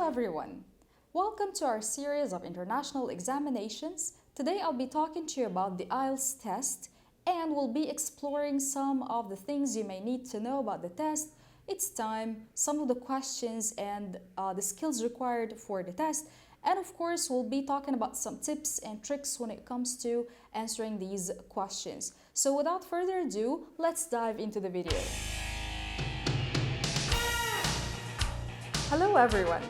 everyone. Welcome to our series of international examinations. Today I'll be talking to you about the IELTS test and we'll be exploring some of the things you may need to know about the test, its time, some of the questions and the skills required for the test. And of course, we'll be talking about some tips and tricks when it comes to answering these questions. So without further ado, let's dive into the video. Hello everyone,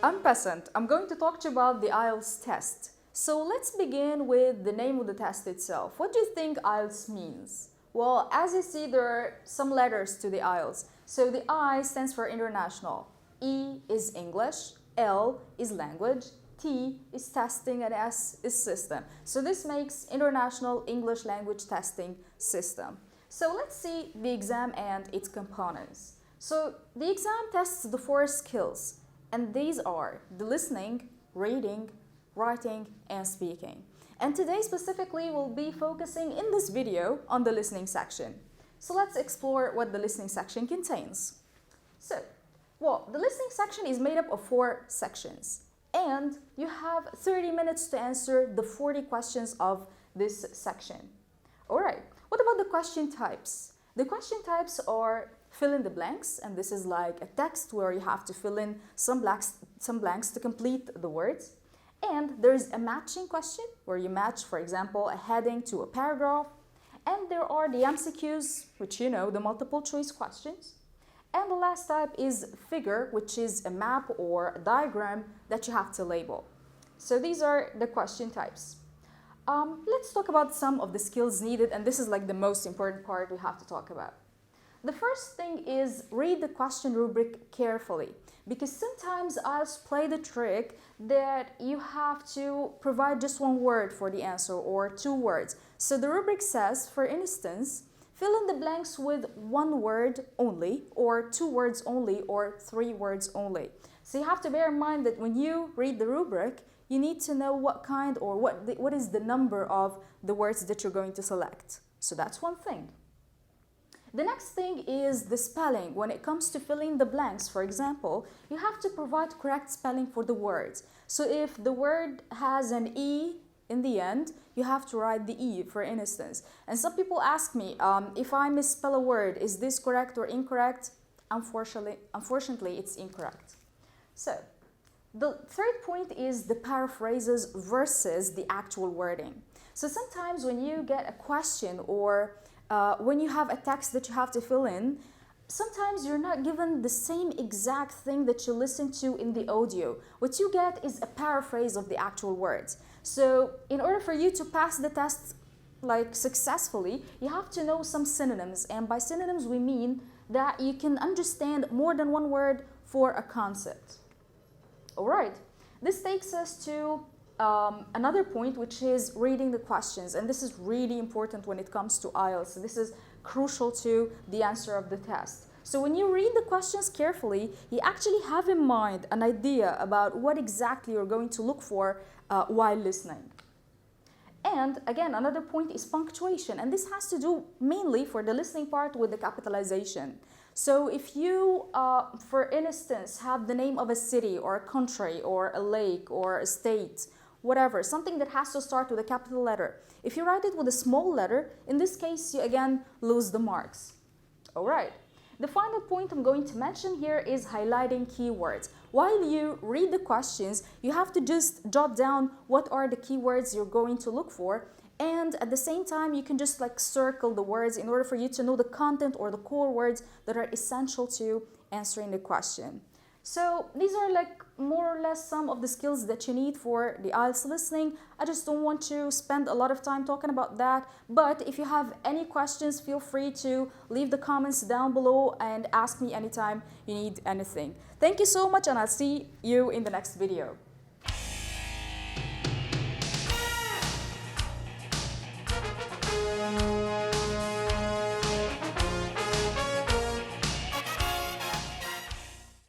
I'm Pesant. I'm going to talk to you about the IELTS test. So let's begin with the name of the test itself. What do you think IELTS means? Well, as you see, there are some letters to the IELTS. So the I stands for international, E is English, L is language, T is testing, and S is system. So this makes International English Language Testing System. So let's see the exam and its components. So the exam tests the 4 skills, and these are the listening, reading, writing, and speaking. And today specifically we'll be focusing in this video on the listening section. So let's explore what the listening section contains. So, the listening section is made up of 4 sections, and you have 30 minutes to answer the 40 questions of this section. Alright, what about the question types? The question types are fill in the blanks, and this is like a text where you have to fill in some blanks to complete the words. And there's a matching question where you match, for example, a heading to a paragraph. And there are the MCQs, which you know, the multiple choice questions. And the last type is figure, which is a map or a diagram that you have to label. So these are the question types. Let's talk about some of the skills needed, and this is like the most important part we have to talk about. The first thing is read the question rubric carefully, because sometimes IELTS play the trick that you have to provide just one word for the answer or 2 words. So the rubric says, for instance, fill in the blanks with 1 word only, or 2 words only, or 3 words only. So you have to bear in mind that when you read the rubric, you need to know what kind or what is the number of the words that you're going to select. So that's one thing. The next thing is the spelling. When it comes to filling the blanks, for example, you have to provide correct spelling for the words. So if the word has an E in the end, you have to write the E, for instance. And some people ask me, if I misspell a word, is this correct or incorrect? Unfortunately, it's incorrect. So, the third point is the paraphrases versus the actual wording. So sometimes when you get a question or when you have a text that you have to fill in, sometimes you're not given the same exact thing that you listen to in the audio. What you get is a paraphrase of the actual words. So in order for you to pass the test successfully, you have to know some synonyms. And by synonyms, we mean that you can understand more than 1 word for a concept. Alright, this takes us to another point, which is reading the questions, and this is really important when it comes to IELTS. This is crucial to the answer of the test. So when you read the questions carefully, you actually have in mind an idea about what exactly you're going to look for while listening. And again, another point is punctuation, and this has to do mainly for the listening part with the capitalization. So if you, for instance, have the name of a city or a country or a lake or a state, whatever, something that has to start with a capital letter. If you write it with a small letter, in this case, you again lose the marks. Alright, the final point I'm going to mention here is highlighting keywords. While you read the questions, you have to just jot down what are the keywords you're going to look for, and at the same time, you can just circle the words in order for you to know the content or the core words that are essential to answering the question. So these are more or less some of the skills that you need for the IELTS listening. I just don't want to spend a lot of time talking about that, but if you have any questions, feel free to leave the comments down below and ask me anytime you need anything. Thank you so much, and I'll see you in the next video.